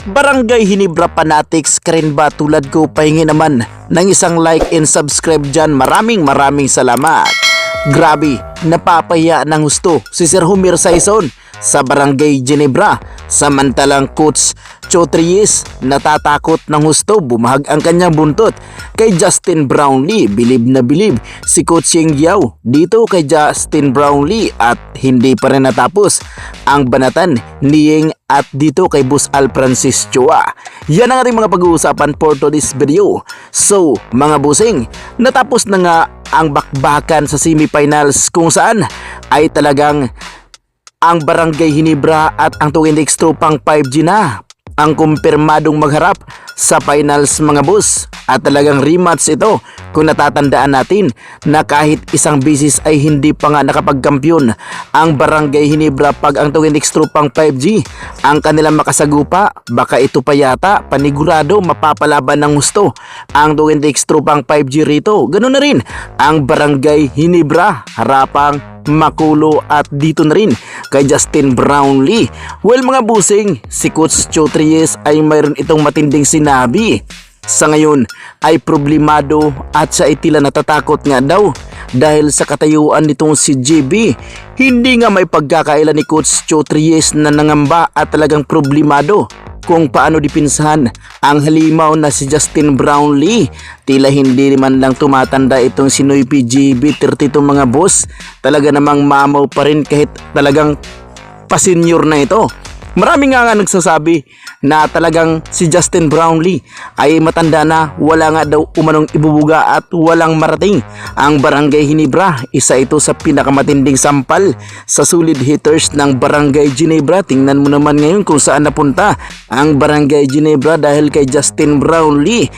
Barangay Hinebra Fanatics ka rin ba tulad ko? Pahingi naman ng isang like and subscribe dyan. Maraming salamat. Grabe, napapahiya ng husto si Sir Homer Saison sa Barangay Ginebra. Samantalang Coach Chotriez natatakot ng husto, bumahag ang kanyang buntot kay Justin Brownlee. Bilib na bilib si Coach Yeng Yao dito kay Justin Brownlee at hindi pa rin natapos ang banatan ni Yeng at dito kay Boss Al Francis Chua. Yan ang ating mga pag-uusapan for today's video. So mga busing, natapos na nga ang bakbakan sa semifinals kung saan ay talagang ang Barangay Hinebra at ang Tuwindex Tropang 5G na ang kumpirmadong magharap sa finals mga boss. At talagang rematch ito kung natatandaan natin na kahit isang bisis ay hindi pa nga nakapagkampiyon ang Barangay Hinebra pag ang Tuwindex Tropang 5G ang kanilang makasagupa. Baka ito pa yata panigurado mapapalaban ng gusto ang Tuwindex Tropang 5G rito. Ganun na rin ang Barangay Hinebra harapang Makulo at dito na rin kay Justin Brownlee. Well mga busing, si Coach Chotriez ay mayroon itong matinding sinabi. Sa ngayon ay problemado at sa itila natatakot nga daw dahil sa katayuan nitong si JB. Hindi nga may pagkakaila ni Coach Chotriez na nangamba at talagang problemado kung paano dipinsahan ang halimaw na si Justin Brownlee. Tila hindi naman lang tumatanda itong si Noy PGB 32 mga boss. Talaga namang mamaw pa rin kahit talagang pasenyor na ito. Marami nga nagsasabi na talagang si Justin Brownlee ay matanda na, wala nga daw umanong ibubuga at walang marating ang Barangay Hinebra. Isa ito sa pinakamatinding sampal sa solid hitters ng Barangay Ginebra. Tingnan mo naman ngayon kung saan napunta ang Barangay Ginebra dahil kay Justin Brownlee.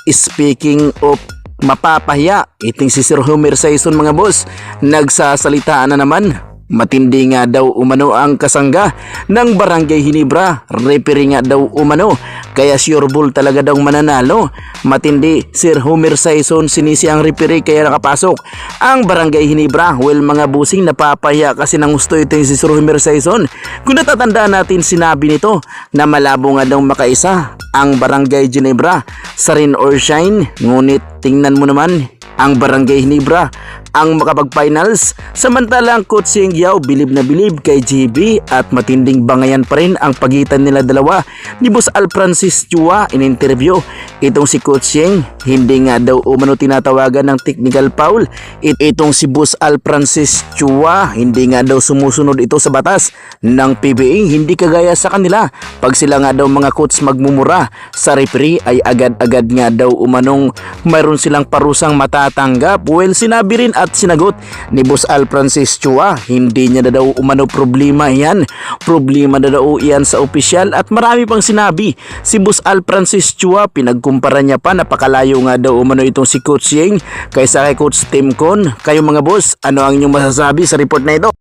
Speaking of mapapahiya, iting si Sir Homer Saison mga boss, nagsasalita na naman. Matindi nga daw umano ang kasangga ng Barangay Hinebra. Referee nga daw umano, kaya sure ball talaga daw mananalo. Matindi Sir Homer Saison, sinisi ang referee kaya nakapasok ang Barangay Hinebra. Well mga busing, napapahiya kasi nang gusto ito si Sir Homer Saison. Kung natatandaan natin, sinabi nito na malabo nga daw makaisa ang Barangay Ginebra sa rain or shine. Ngunit tingnan mo naman, ang Barangay Hinebra ang makapag-finals. Samantalang Coach Yeng Yao bilib na bilib kay GB at matinding bangayan pa rin ang pagitan nila dalawa ni Boss Al Francis Chua. In interview itong si Coach Yeng, hindi nga daw umano tinatawagan ng technical foul. Itong si Boss Al Francis Chua, hindi nga daw sumusunod ito sa batas ng PBA. Hindi kagaya sa kanila, pag sila nga daw mga coach magmumura sa referee ay agad-agad nga daw umanong mayroon silang parusang matatanggap. Well, sinabi rin at sinagot ni Boss Al Francis Chua, hindi niya na daw umano problema yan. Problema na daw yan sa opisyal at marami pang sinabi si Boss Al Francis Chua. Pinagkumpara niya pa, napakalayo nga daw umano itong si Coach Yeng kaysa kay Coach Tim Con. Kayo mga boss, ano ang inyong masasabi sa report na ito?